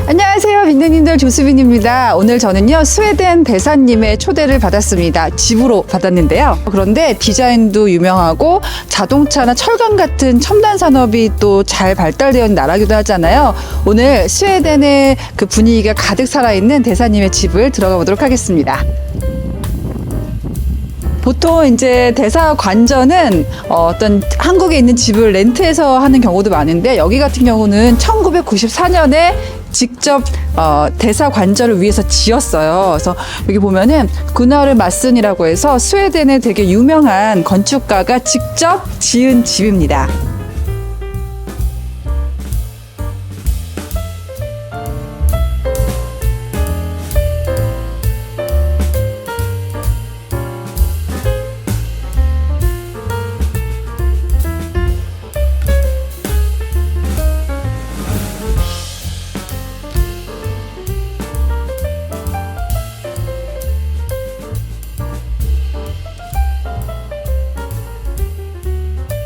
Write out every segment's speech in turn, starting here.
안녕하세요, 빅내님들 조수빈입니다. 오늘 저는요 스웨덴 대사님의 초대를 받았습니다. 집으로 받았는데요. 그런데 디자인도 유명하고 자동차나 철강 같은 첨단 산업이 또 잘 발달되어 있는 나라기도 하잖아요. 오늘 스웨덴의 그 분위기가 가득 살아있는 대사님의 집을 들어가 보도록 하겠습니다. 보통 이제 대사관저는 어떤 한국에 있는 집을 렌트해서 하는 경우도 많은데, 여기 같은 경우는 1994년에 직접 대사관저를 위해서 지었어요. 그래서 여기 보면은 구나르 마슨이라고 해서 스웨덴의 되게 유명한 건축가가 직접 지은 집입니다.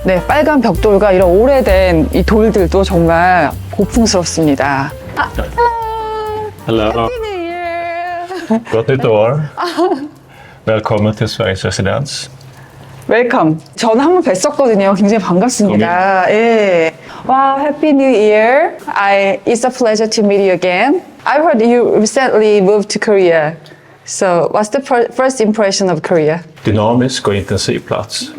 네, 빨간 벽돌과 이런 오래된 이 돌들도 정말 고풍스럽습니다. Hello. Happy New Year. Gott nytt år. Välkommen till Sveriges residens. 웰컴. 저는 한번 뵀었거든요. 굉장히 반갑습니다. 예. Wow, Happy New Year. It's a pleasure to meet you again. I heard you recently moved to Korea. So, what's the first impression of Korea? Dynamisk och intensiv plats.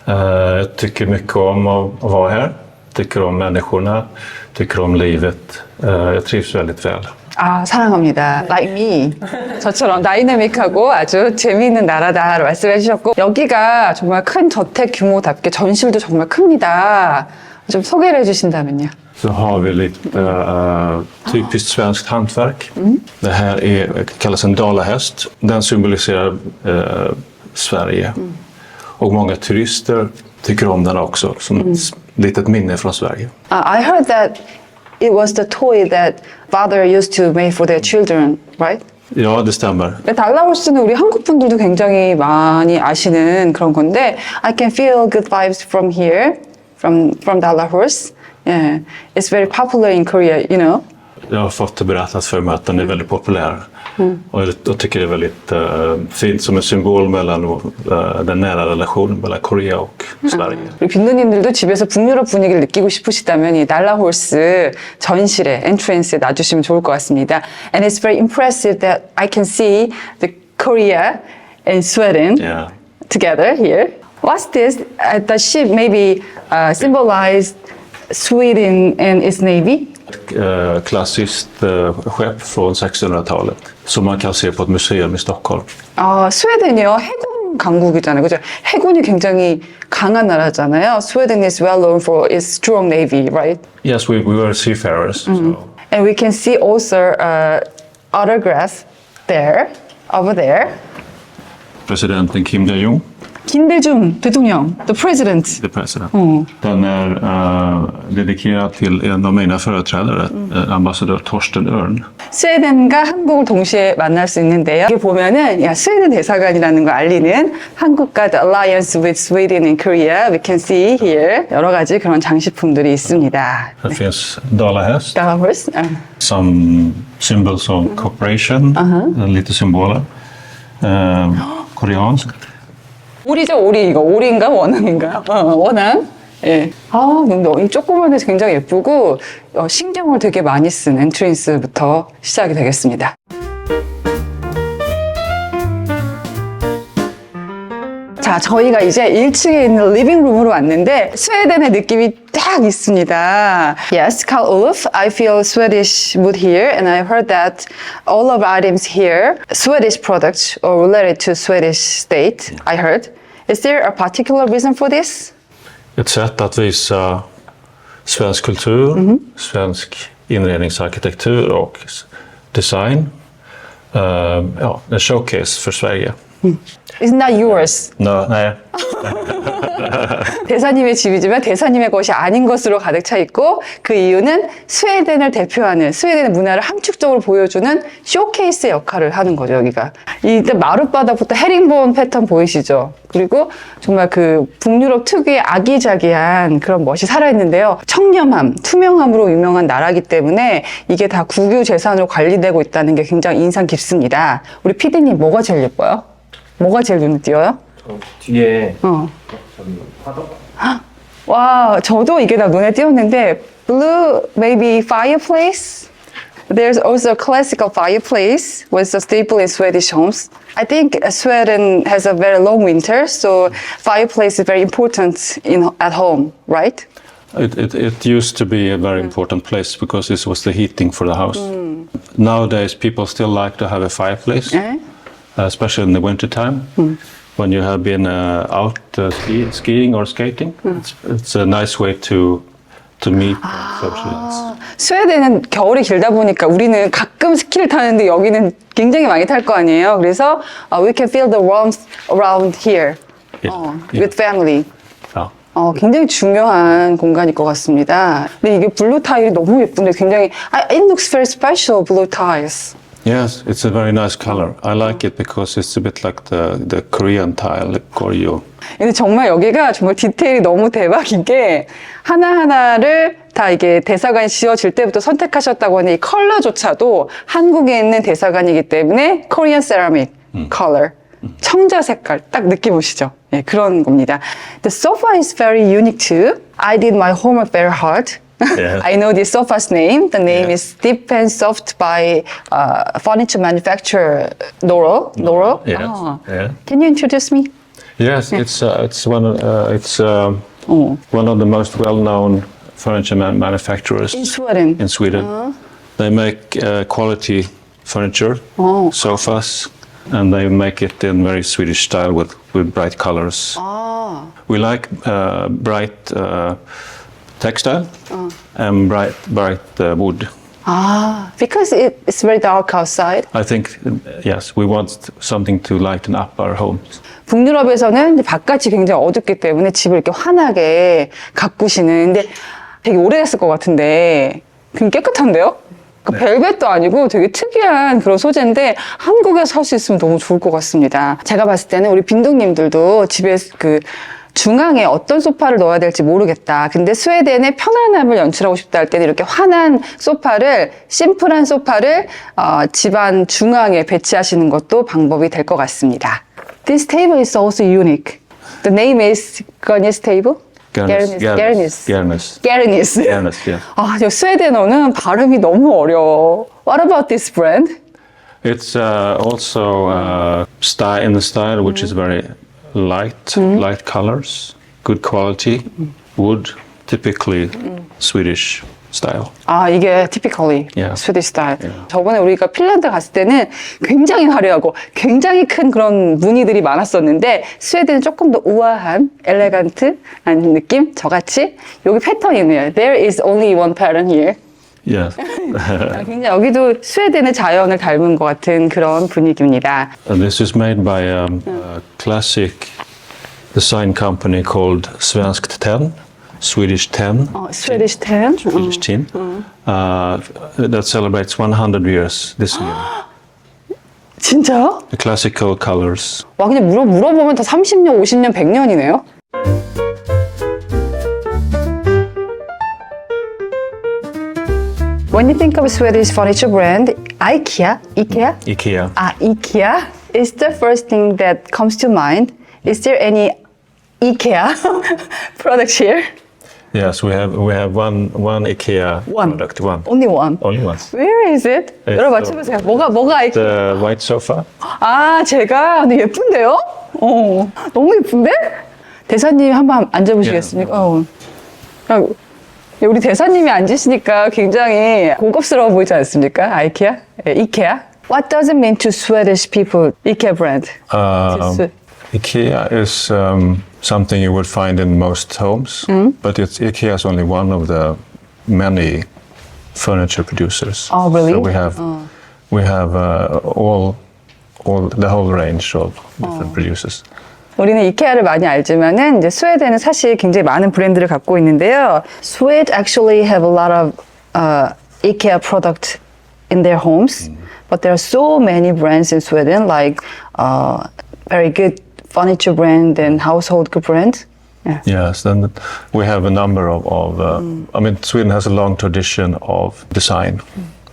Jag tycker mycket om att vara här. Tycker om människorna. Tycker om livet. Jag trivs väldigt väl. 아, 사랑합니다. Like me. 저처럼 다이내믹하고 아주 재미있는 나라다라고 말씀해 주셨고, 여기가 정말 큰 저택 규모답게 전실도 정말 큽니다. 좀 소개를 해주신다면요. Så har vi lite typiskt svenskt hantverk. Det här kallas en dalahäst. Den symboliserar Sverige. Och många turister tycker om den också, som ett litet minne från Sverige. I heard that it was the toy that father used to make for their children, right? Ja, det stämmer. 달라호스는 우리 한국 분들도 굉장히 많이 아시는 그런 건데, I can feel good vibes from here, from Dalahorse. Yeah, it's very popular in Korea, you know. Jag har fått det berättat för mig att den är väldigt populär. Och jag tycker det är väldigt fint som en symbol mellan den nära relationen mellan Korea och Sverige. 우리 빈누님들도 집에서 북유럽 분위기를 느끼고 싶으시다면 이 달라홀스 전실에 엔트랜스에 놔주시면 좋을 것 같습니다. And it's very impressive that I can see the Korea and Sweden together here. What's this? The ship maybe symbolized Sweden and its navy? Klassiskt skepp från 1600-talet som man kan se på ett museum i Stockholm. 스웨덴이요. 해군 강국이잖아요. 그죠? 해군이 굉장히 강한 나라잖아요. Sweden is well known for its strong navy, right? Yes, we were seafarers. So. And we can see also autograph there, over there. Presidenten Kim Dae-jung. 김대중 대통령, the president. The president. Den är dedikerad till en av mina företrädare, ambassadör Torsten Örn. 스웨덴과 한국을 동시에 만날 수 있는데요. 여기 보면은 스웨덴 대사관이라는 걸 알리는 한국과 the alliance with Sweden and Korea. We can see here 여러 가지 그런 장식품들이 있습니다. Det finns dalahäst Dalahorse. som symbols of cooperation, lite symboler. Koreansk. 오리죠, 오리. 이거 오리인가 원앙인가요? 원앙. 예. 근데 이 조그만 데서 굉장히 예쁘고 신경을 되게 많이 쓴 엔트랜스부터 시작이 되겠습니다. 자, 저희가 이제 1층에 있는 리빙룸으로 왔는데 스웨덴의 느낌이 딱 있습니다. Yes, Carl Olof, I feel Swedish mood here, and I heard that all of items here, Swedish products or related to Swedish state, I heard. Is there a particular reason for this? Ett sätt att visa svensk kultur, svensk inredningsarkitektur och design. En showcase för Sverige. It's not yours. Nej. 대사님의 집이지만 대사님의 것이 아닌 것으로 가득 차 있고 그 이유는 스웨덴을 대표하는 스웨덴의 문화를 함축적으로 보여주는 쇼케이스 역할을 하는 거죠, 여기가. 일단 마룻바닥부터 헤링본 패턴 보이시죠? 그리고 정말 그 북유럽 특유의 아기자기한 그런 멋이 살아있는데요. 청렴함, 투명함으로 유명한 나라이기 때문에 이게 다 국유 재산으로 관리되고 있다는 게 굉장히 인상 깊습니다. 우리 PD님 뭐가 제일 예뻐요? 뭐가 제일 눈에 띄어요? 뒤에 저기 화덕? 와, 저도 이게 다 눈에 띄었는데 blue maybe fireplace. There's also a classical fireplace, was a staple in Swedish homes. I think Sweden has a very long winter, so fireplace is very important at home, right? It used to be a very important place because this was the heating for the house. Nowadays, people still like to have a fireplace, especially in the winter time. When you have been out skiing or skating, it's a nice way to meet and socialize. 스웨덴은 겨울이 길다 보니까 우리는 가끔 스키를 타는데 여기는 굉장히 많이 탈 거 아니에요. 그래서 we can feel the warmth around here with family. 굉장히 중요한 공간일 것 같습니다. 근데 이게 블루 타일이 너무 예쁜데 굉장히 it looks very special, blue tiles. Yes, it's a very nice color. I like it because it's a bit like the Korean tile, the Koryo. 근데 정말 여기가 정말 디테일이 너무 대박인 게 하나하나를 다 이게 대사관이 지어질 때부터 선택하셨다고 하는 이 컬러조차도 한국에 있는 대사관이기 때문에 Korean ceramic color. 청자 색깔 딱 느낌 오시죠? 예, 그런 겁니다. The sofa is very unique too. I did my homework very hard. Yeah. I know the sofa's name. The name is Deep and Soft by furniture manufacturer Noro. Yes. Yeah. Can you introduce me? Yes, it's one of the most well-known furniture manufacturers In Sweden. in Sweden. They make quality furniture, sofas, and they make it in very Swedish style with bright colors. We like bright textile and bright wood. Because it's very dark outside. I think, yes, we want something to lighten up our homes. 북유럽에서는 바깥이 굉장히 어둡기 때문에 집을 이렇게 환하게 가꾸시는. 근데 되게 오래됐을 것 같은데 굉장히 깨끗한데요? 그러니까 벨벳도 아니고 되게 특이한 그런 소재인데 한국에서 살 수 있으면 너무 좋을 것 같습니다. 제가 봤을 때는 우리 빈동님들도 집에 그 중앙에 어떤 소파를 넣어야 될지 모르겠다. 근데 스웨덴의 편안함을 연출하고 싶다 할 때는 이렇게 환한 소파를, 심플한 소파를 집안 중앙에 배치하시는 것도 방법이 될 것 같습니다. This table is also unique. The name is Gernis table? Gernis. Yeah. 저 스웨덴어는 발음이 너무 어려워. What about this brand? It's also style in the style which is very light colors, good quality, wood, typically Swedish style. 이게 typically Swedish style. 저번에 우리가 핀란드 갔을 때는 굉장히 화려하고 굉장히 큰 그런 무늬들이 많았었는데 스웨덴은 조금 더 우아한, 엘레간트한 느낌? 저같이 여기 패턴이 있네요. There is only one pattern here. Yes. 굉장히 여기도 스웨덴의 자연을 닮은 것 같은 그런 분위기입니다. This is made by a classic design company called Svenskt Tenn, Swedish Tenn. Swedish Tenn? Swedish Tin. That celebrates 100 years this year. 진짜요? The classical colors. 와, 그냥 물어보면 다 30년, 50년, 100년이네요? When you think of a Swedish furniture brand, IKEA is the first thing that comes to mind. Is there any IKEA products here? Yes, we have one IKEA product. Only one. Only one. Where is it? 여러분 맞춰보세요. 뭐가 IKEA? The white sofa. 제가 근데 예쁜데요? 너무 예쁜데? 대사님 한번 앉아보시겠습니까? 우리 대사님이 앉으시니까 굉장히 고급스러워 보이지 않습니까? IKEA? What does it mean to Swedish people, IKEA brand? IKEA is something you would find in most homes, but IKEA is only one of the many furniture producers. Oh, really? So we have all the whole range of different producers. 우리는 이케아를 많이 알지만은 이제 스웨덴은 사실 굉장히 많은 브랜드를 갖고 있는데요. Sweden actually have a lot of IKEA product in their homes, but there are so many brands in Sweden, like very good furniture brand and household good brand. Yeah. Yes, then we have a number of I mean, Sweden has a long tradition of design,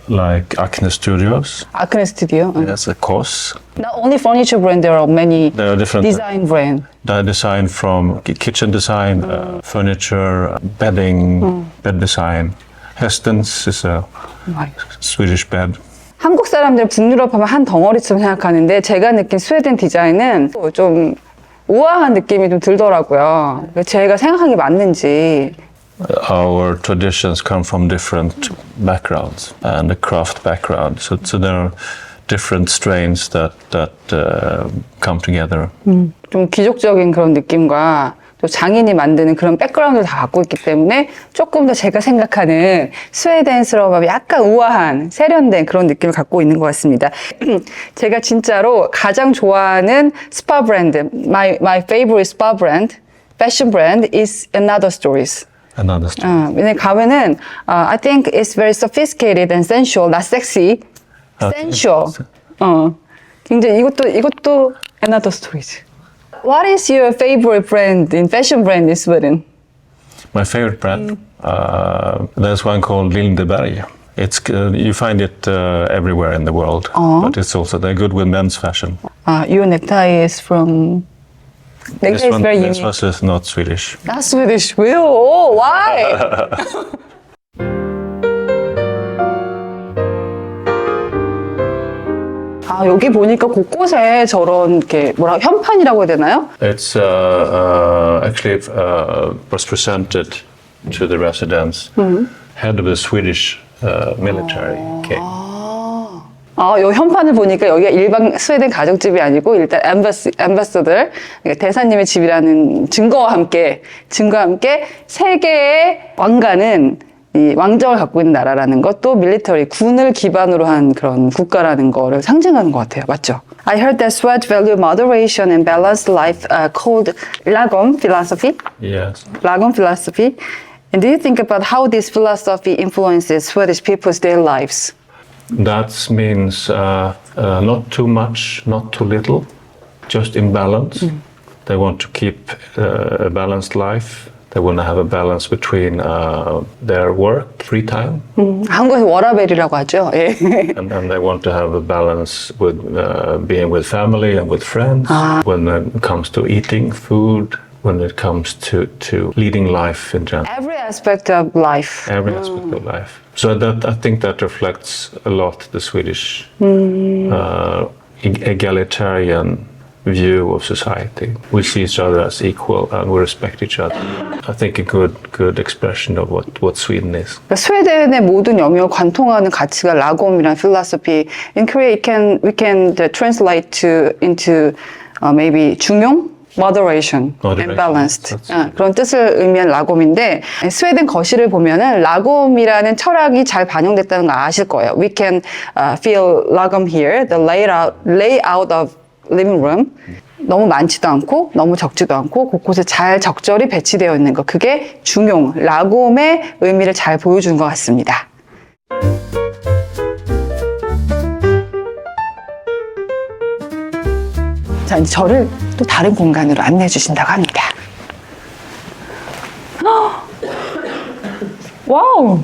like Acne Studios. Acne Studio. Yes, of course. Not only furniture brand, there are many There are different design brand. design from kitchen design, furniture, bedding, bed design. Hestens is a Swedish bed. 한국 사람들 북유럽 하면 한 덩어리처럼 생각하는데 제가 느낀 스웨덴 디자인은 좀 우아한 느낌이 좀 들더라고요. 제가 생각한 게 맞는지. Our traditions come from different backgrounds and the craft background. So there are different strains that come together. 좀 귀족적인 그런 느낌과 또 장인이 만드는 그런 백그라운드를 다 갖고 있기 때문에 조금 더 제가 생각하는 스웨덴스러운 약간 우아한 세련된 그런 느낌을 갖고 있는 것 같습니다. 제가 진짜로 가장 좋아하는 스파 브랜드, my favorite spa brand, fashion brand is Another Stories. Another story. 왜냐면 가면은 I think it's very sophisticated and sensual, not sexy, sensual. 굉장히 이것도 Another Stories. What is your favorite brand in fashion brand in Sweden? My favorite brand, there's one called Lindeberg. It's you find it everywhere in the world, but it's also they're good with men's fashion. Your necktie is from. Necktie is very unique. This one is not Swedish. Not Swedish. 왜요? Why? 여기 보니까 곳곳에 저런 게 현판이라고 해야 되나요? It's actually was presented to the residents. Head of the Swedish military came. 이 현판을 보니까 여기가 일반 스웨덴 가정집이 아니고 일단 엠바서더, 대사님의 집이라는 증거와 함께 세계의 왕가는 이 왕정을 갖고 있는 나라라는 것도 밀리터리, 군을 기반으로 한 그런 국가라는 거를 상징하는 것 같아요. 맞죠? I heard that Swedes value moderation and balanced life called Lagom philosophy. Yes. Lagom philosophy. And do you think about how this philosophy influences Swedish people's daily lives? That means not too much, not too little, just in balance. They want to keep a balanced life. They want to have a balance between their work, free time. 한국에서 워라벨이라고 하죠. 예. And they want to have a balance with being with family and with friends. When it comes to eating food, when it comes to leading life in general. Every aspect of life. Every aspect of life. So that I think that reflects a lot the Swedish egalitarian view of society. We see each other as equal and we respect each other. I think a good expression of what Sweden is. 스웨덴의 모든 영역을 관통하는 가치가 라곰이란 philosophy. In Korea, we can translate into maybe 중용, moderation, and balanced. 그런 뜻을 의미한 라곰인데 스웨덴 거실을 보면은 라곰이라는 철학이 잘 반영됐다는 거 아실 거예요. We can feel Lagom here, the layout of living room. 너무 많지도 않고 너무 적지도 않고 곳곳에 잘 적절히 배치되어 있는 것. 그게 중용, 라곰의 의미를 잘 보여주는 것 같습니다. 자, 이제 저를 또 다른 공간으로 안내해 주신다고 합니다. 와우!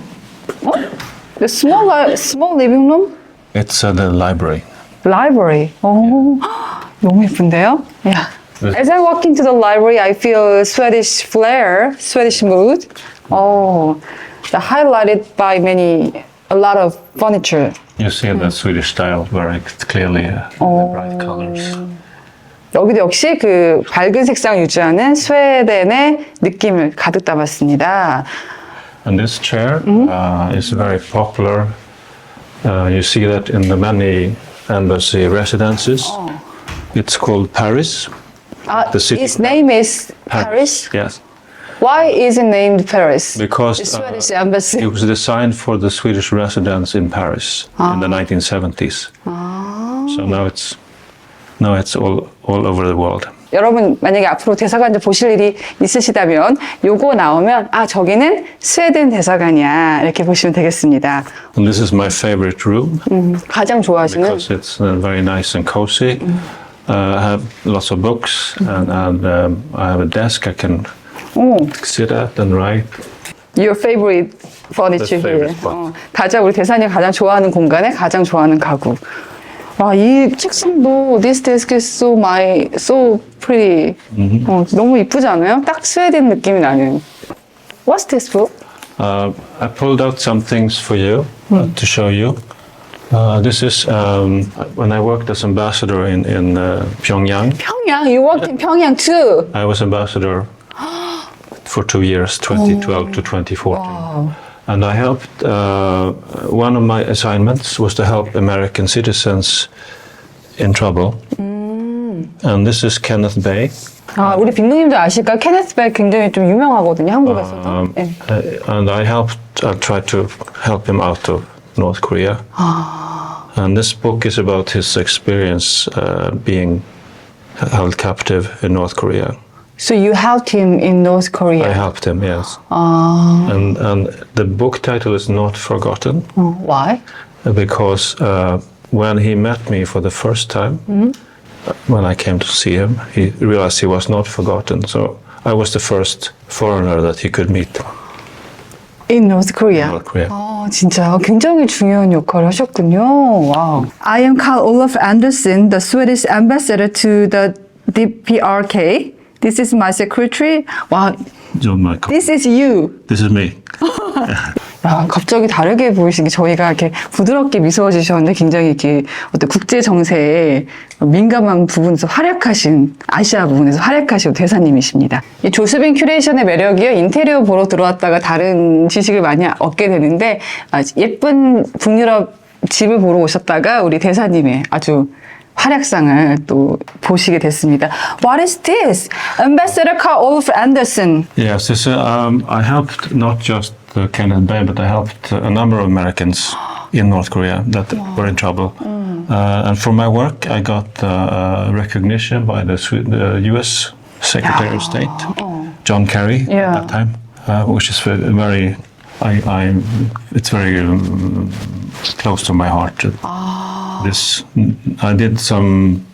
The small living room? It's the library. Library. 너무 예쁜데요? Yeah. As I walk into the library, I feel Swedish flair, Swedish mood. Highlighted by a lot of furniture. You see the Swedish style very clearly, the bright colors. 여기도 역시 그 밝은 색상 유지하는 스웨덴의 느낌을 가득 담았습니다. And this chair is very popular. You see that in the many embassy residences. It's called Paris. The city. Its name is Paris? Yes. Why is it named Paris? Because the Swedish embassy. it was designed for the Swedish residents in Paris in the 1970s. So now it's all over the world. 여러분 만약에 앞으로 대사관저 보실 일이 있으시다면 요거 나오면 아 저기는 스웨덴 대사관이야 이렇게 보시면 되겠습니다. And this is my favorite room 가장 좋아하시는 because it's very nice and cozy. I have lots of books and I have a desk I can sit at and write. Your favorite furniture The favorite here. spot. 가장 우리 대사님 가장 좋아하는 공간에 가장 좋아하는 가구. 와, 이 책상도 this desk is so pretty. 너무 이쁘지 않아요? 딱 스웨덴 느낌이 나는. What's this book? I pulled out some things for you to show you. This is when I worked as ambassador in Pyongyang. 평양. You worked in Pyongyang too. I was ambassador for 2 years, 2012 to 2014. Wow. And I helped, one of my assignments was to help American citizens in trouble. And this is Kenneth Bay. 아, 우리 빅누님도 아실까? 케네스 백 굉장히 좀 유명하거든요, 한국에서도. 네. And I tried to help him out of North Korea. And this book is about his experience being held captive in North Korea. So you helped him in North Korea? I helped him, yes. 아, And the book title is Not Forgotten why? because when he met me for the first time, when I came to see him, he realized he was not forgotten. So I was the first foreigner that he could meet In North Korea? in North Korea. 아, 진짜 굉장히 중요한 역할을 하셨군요. 와우. I am Carl Olof Anderson, the Swedish ambassador to the DPRK. This is my secretary. 와, John Michael. this is you. This is me. 야, 갑자기 다르게 보이신 게 저희가 이렇게 부드럽게 미소 지셨는데 굉장히 이렇게 어떤 국제 정세에 민감한 부분에서 활약하신 아시아 부분에서 활약하신 대사님이십니다. 이 조수빈 큐레이션의 매력이요. 인테리어 보러 들어왔다가 다른 지식을 많이 얻게 되는데 예쁜 북유럽 집을 보러 오셨다가 우리 대사님의 아주 활약상을 또 보시게 됐습니다. What is this? Ambassador Carl Olof Anderson. Yes, this, I helped not just Kenneth Bay, but I helped a number of Americans in North Korea that were in trouble. And for my work, I got recognition by the U.S. Secretary of State, John Kerry, Yeah. at that time, which is very, it's very close to my heart. This, I did some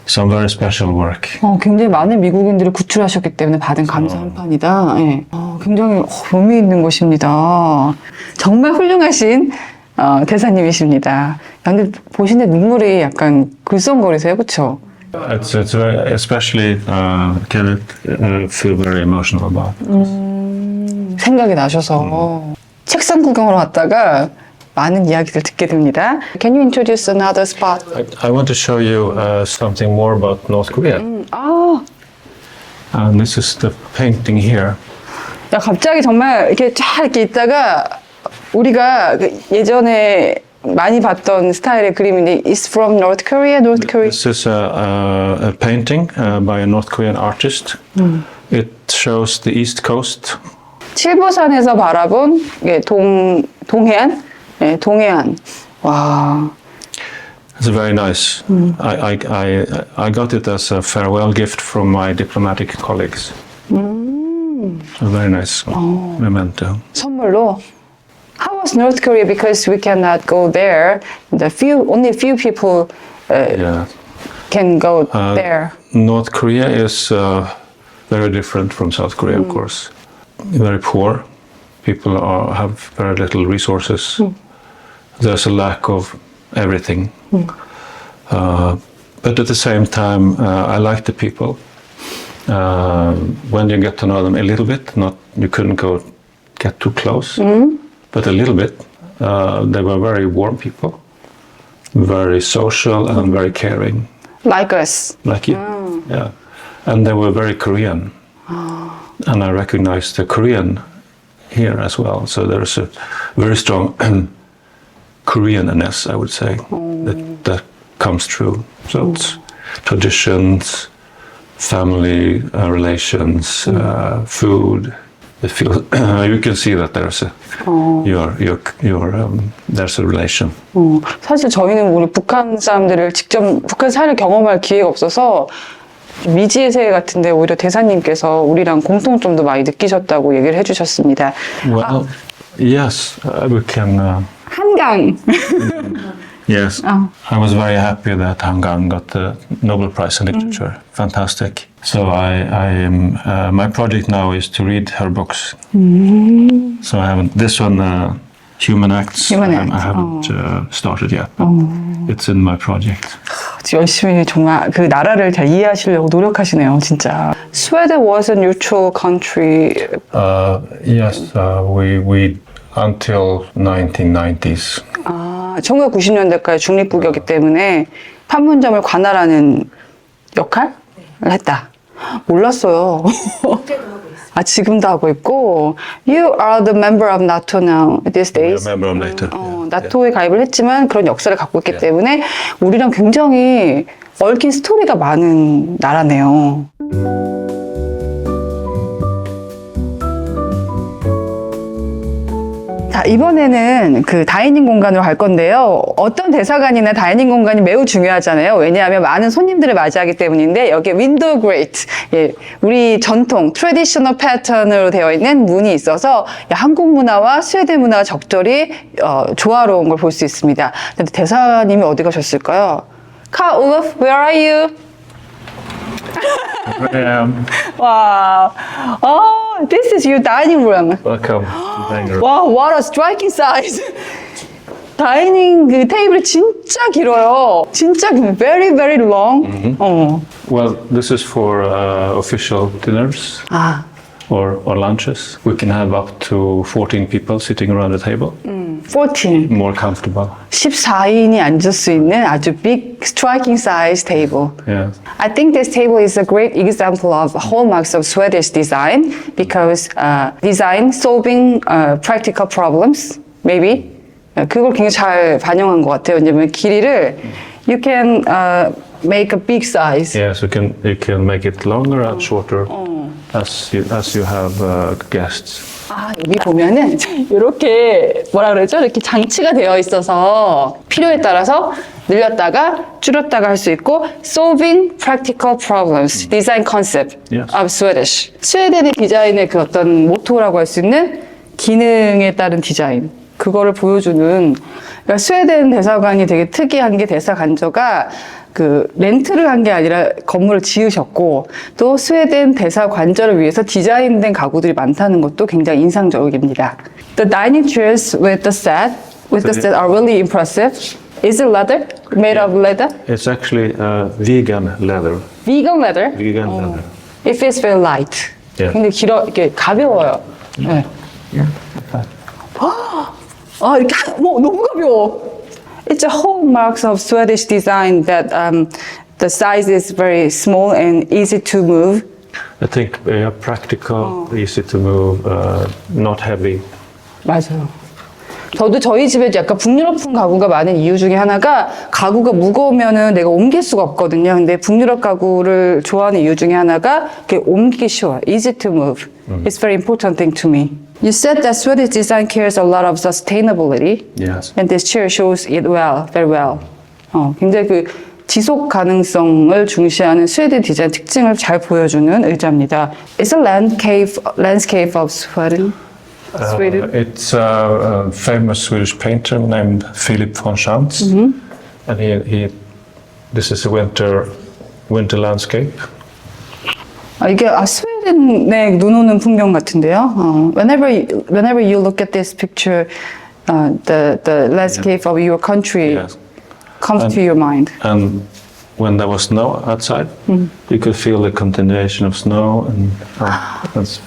very special work. 굉장히 많은 미국인들을 구출하셨기 때문에 받은 감사 한 판이다. 예. 굉장히 의미 있는 것입니다. 정말 훌륭하신 대사님이십니다. 근데 보시는데 눈물이 약간 글썽거리세요, 그렇죠? It's very, especially Kenneth, feel very emotional about. 생각이 나셔서 책상 구경으로 왔다가 많은 이야기를 듣게 됩니다. Can you introduce another spot? I want to show you something more about North Korea. And this is the painting here. 야, 갑자기 정말 이렇게 쫙 이렇게 있다가 우리가 예전에 많이 봤던 스타일의 그림인데 It's from North Korea, North Korea. This is a painting by a North Korean artist. It shows the East Coast. 칠보산에서 바라본 동해안? 네, 동해안. 와. It's very nice. I got it as a farewell gift from my diplomatic colleagues. A very nice memento. 선물로. How was North Korea? Because we cannot go there. Only a few people Yeah. can go there. North Korea is very different from South Korea, of course. Very poor. People have very little resources. There's a lack of everything. But at the same time, I like the people. When you get to know them a little bit, you couldn't get too close, but a little bit. They were very warm people, very social and very caring. Like us. Like you, yeah. And they were very Korean. And I recognized the Korean here as well. So there's a very strong Koreanness, I would say, that comes through. So it's traditions, family relations, food. It feels, you can see that there's there's a relation. 사실 저희는 우리 북한 사람들을 직접 북한 사회를 경험할 기회가 없어서 미지의 세계 같은데 오히려 대사님께서 우리랑 공통점도 많이 느끼셨다고 얘기를 해주셨습니다. Well, yes, we can. 한강. Yes, I was very happy that Hangang got the Nobel Prize in Literature. Fantastic. So I am. My project now is to read her books. So I haven't. This one, Human Acts. Human I Acts. haven't started yet. But it's in my project. 열심히 정말 그 나라를 잘 이해하시려고 노력하시네요, 진짜. Sweden was a neutral country. Yes, we until 1990s. 1990년대까지 중립국이었기 때문에 판문점을 관할하는 역할을 했다. 몰랐어요. 지금도 하고 있고. You are the member of NATO now these days. We're a member of NATO. 나토에 가입을 했지만 그런 역사를 갖고 있기 때문에 우리랑 굉장히 얽힌 스토리가 많은 나라네요. 자, 이번에는 그 다이닝 공간으로 갈 건데요. 어떤 대사관이나 다이닝 공간이 매우 중요하잖아요. 왜냐하면 많은 손님들을 맞이하기 때문인데 여기에 윈도우 그레이트, 우리 전통 트래디셔널 패턴으로 되어 있는 문이 있어서 한국 문화와 스웨덴 문화가 적절히 조화로운 걸 볼 수 있습니다. 근데 대사님이 어디 가셨을까요? Carl Olof, where are you? Wow. Oh, this is your dining room. Welcome to Bangor. Wow, what a striking size. 다이닝 그 테이블이 진짜 길어요. 진짜 very, very long. Well, this is for official dinners or lunches. We can have up to 14 people sitting around the table. 14. More comfortable. 14인이 앉을 수 있는 아주 big, striking size table. Yeah. I think this table is a great example of hallmarks of Swedish design because design solving practical problems, maybe. 그걸 굉장히 잘 반영한 것 같아요. 왜냐면 길이를 you can make a big size. Yes, you can make it longer and shorter as you have guests. 여기 보면은 이렇게 뭐라 그러죠? 이렇게 장치가 되어 있어서 필요에 따라서 늘렸다가 줄였다가 할 수 있고 solving practical problems, design concept Yes. of Swedish. 스웨덴의 디자인의 그 어떤 모토라고 할 수 있는 기능에 따른 디자인. 그거를 보여주는 그러니까 스웨덴 대사관이 되게 특이한 게 대사관저가 그 렌트를 한 게 아니라 건물을 지으셨고 또 스웨덴 대사관저를 위해서 디자인된 가구들이 많다는 것도 굉장히 인상적입니다. The dining chairs with the set are really impressive. Is it leather? Made of leather? It's actually vegan leather. Vegan leather? Vegan leather. It feels very light. Yeah. 근데 이렇게 가벼워요. 네. 이렇게 너무 가벼워. It's a hallmark of Swedish design that the size is very small and easy to move. I think practical, easy to move, not heavy. 맞아요. 저도 저희 집에 약간 북유럽풍 가구가 많은 이유 중에 하나가 가구가 무거우면은 내가 옮길 수가 없거든요. 근데 북유럽 가구를 좋아하는 이유 중에 하나가 옮기기 쉬워요. Easy to move. It's very important thing to me. You said that Swedish design cares a lot of sustainability. Yes. And this chair shows it well, very well. 굉장히 그 지속 가능성을 중시하는 스웨덴 디자인 특징을 잘 보여주는 의자입니다. It's a landscape of Sweden. Sweden. It's a famous Swedish painter named Philip von Schantz, and this is a winter landscape. 이게 스웨덴에 눈 오는 풍경 같은데요. Whenever you look at this picture, the landscape of your country Yes. comes to your mind. And when there was snow outside, you could feel the continuation of snow, and that's.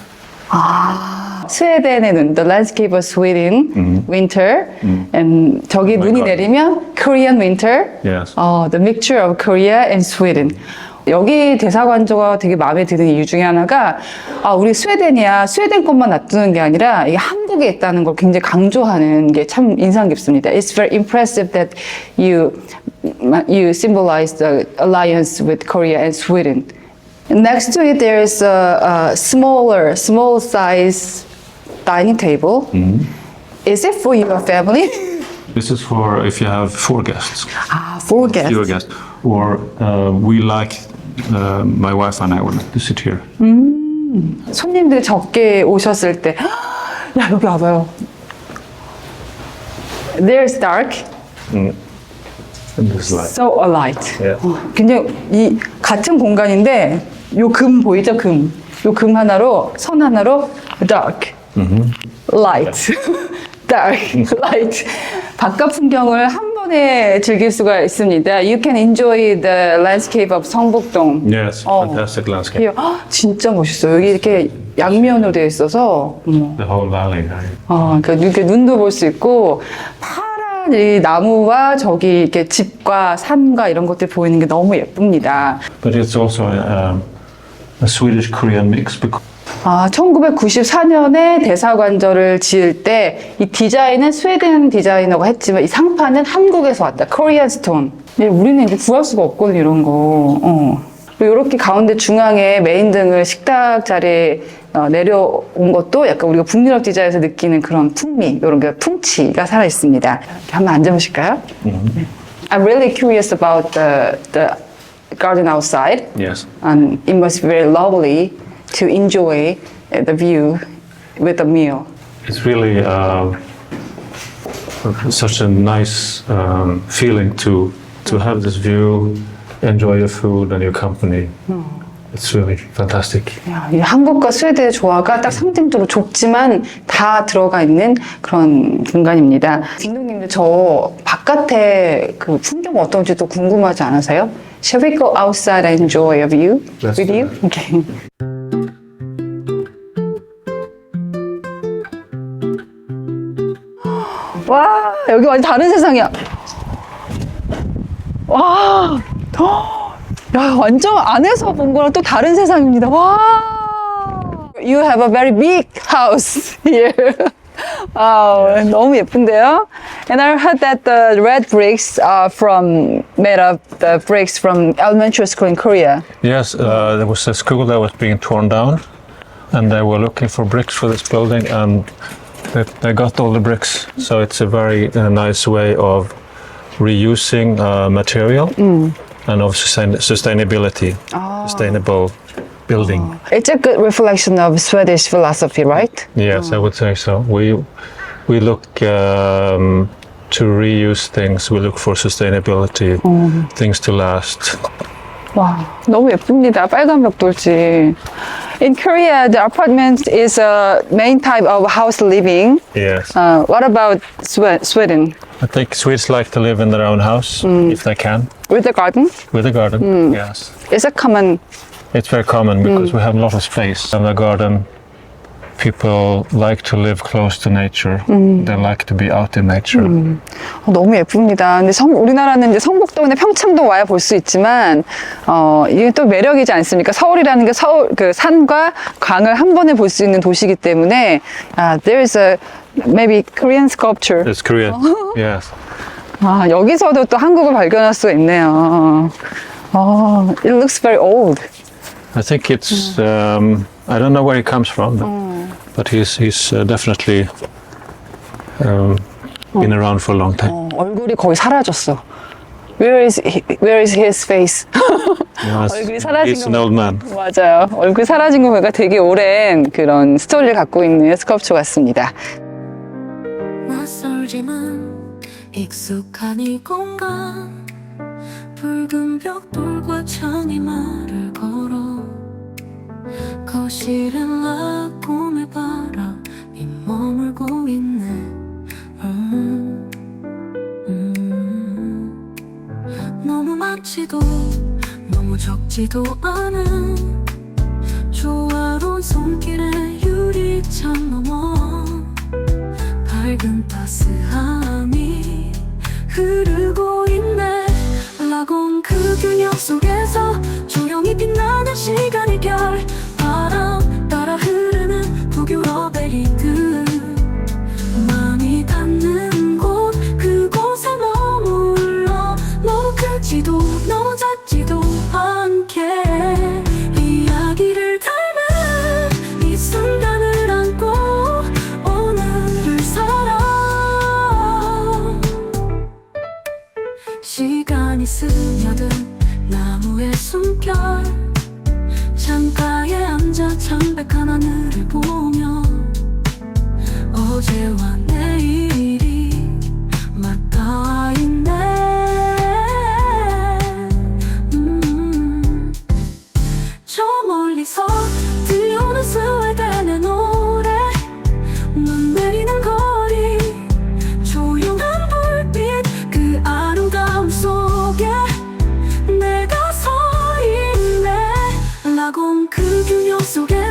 스웨덴의 눈, the landscape of Sweden, winter, and 저기 눈이 God. 내리면 Korean winter, Yes. the mixture of Korea and Sweden. 여기 대사관저가 되게 마음에 드는 이유 중에 하나가 우리 스웨덴이야 스웨덴 것만 놔두는 게 아니라 이게 한국에 있다는 걸 굉장히 강조하는 게 참 인상 깊습니다. It's very impressive that you symbolize the alliance with Korea and Sweden. Next to it there is a small size dining table. Is it for your family? This is for if you have 4 guests. 4 guests. Fewer guests. Or we like my wife and I would like to sit here. 손님들이 적게 오셨을 때, 야, 여기 와봐요. There's dark, And this light. so a light. Yeah. 굉장히 이 같은 공간인데, 요 금 보이죠? 금. 요 금 하나로, 선 하나로, dark, light, dark, light. 바깥 풍경을 한 번에 즐길 수가 있습니다. You can enjoy the landscape of 성북동. Yes, fantastic landscape. 진짜 멋있어요. 여기 이렇게 양면으로 되어 있어서. The whole valley. 그러니까 이렇게 눈도 볼 수 있고 파란 이 나무와 저기 이렇게 집과 산과 이런 것들 보이는 게 너무 예쁩니다. But it's also a Swedish-Korean mix. 1994년에 대사관저를 지을 때 이 디자인은 스웨덴 디자이너가 했지만 이 상판은 한국에서 왔다. 코리안 스톤. 우리는 이제 구할 수가 없거든요, 이런 거. 이렇게 가운데 중앙에 메인 등을 식탁 자리에 내려온 것도 약간 우리가 북유럽 디자인에서 느끼는 그런 풍미, 이런 게 풍치가 살아 있습니다. 이렇게 한번 앉아보실까요? I'm really curious about the garden outside. Yes. And it must be very lovely to enjoy the view with a meal. It's really such a nice feeling to have this view, enjoy your food and your company. It's really fantastic. 야, 이 한국과 스웨덴의 조화가 딱 상징적으로 좁지만 다 들어가 있는 그런 공간입니다. 감독님들 저 바깥에 그 풍경 어떤지도 궁금하지 않으세요? Shall we go outside and enjoy a view Let's with do you? that. Okay. 와, 여기 완전 다른 세상이야. 와, 야, 완전 안에서 본 거랑 또 다른 세상입니다. 와. You have a very big house here. 와, 너무 예쁜데요? And I heard that the red bricks are made of the bricks from elementary school in Korea. Yes, there was a school that was being torn down, and they were looking for bricks for this building, and they got all the bricks. So it's a very nice way of reusing material and of sustainability, sustainable building. It's a good reflection of Swedish philosophy, right? Yes, I would say so. We look to reuse things. We look for sustainability, things to last. 와, 너무 예쁩니다. 빨간 벽돌집. In Korea, the apartment is a main type of house living. Yes. What about Sweden? I think Swedes like to live in their own house if they can, With a garden? with a garden. Yes. Is it common? It's very common because we have a lot of space in the garden. People like to live close to nature. They like to be out in nature. 너무 예쁩니다. 근데 우리나라는 이제 성북동이나 평창도 와야 볼 수 있지만, 이게 또 매력이지 않습니까? 서울이라는 게 그 산과 강을 한 번에 볼 수 있는 도시이기 때문에, there is a maybe Korean sculpture. It's Korean. Yes. 여기서도 또 한국을 발견할 수 있네요. It looks very old. I think it's. I don't know where he comes from, but he's definitely been around for a long time. 얼굴이 거의 사라졌어. Where is his face? Yes, 얼굴이 사라진 he's an old man. 맞아요. 얼굴 사라진 거 보니까 되게 오랜 그런 스토리를 갖고 있는 스컬프처 같습니다. 낯설지만 익숙한 이 공간 붉은 벽돌과 창이 말을 걸어 거실은 라곰의 바람이 머물고 있네. 너무 많지도 너무 적지도 않은 조화로운 손길의 유리창 너머 밝은 따스함이 흐르고 있네. 라곰 그 균형 속에서 조용히 빛나는 시간의 결 바람 따라 흐르는 북유럽의 리듬 마음이 닿는 곳 그곳에 머물러 너무 크지도 너무 작지도 않게 이야기를 닮은 이 순간을 안고 오늘을 살아. 시간이 스며든 나무의 숨결 창가에 앉아 창백한 하늘을 보며 어제와 내일이 맞닿아 있네. 저 멀리서 들려오는 스웨덴의 노래, 눈 내리는 거리, 조용한 불빛, 그 아름다움 속에 내가 서 있네. 라곰 그 균형 속에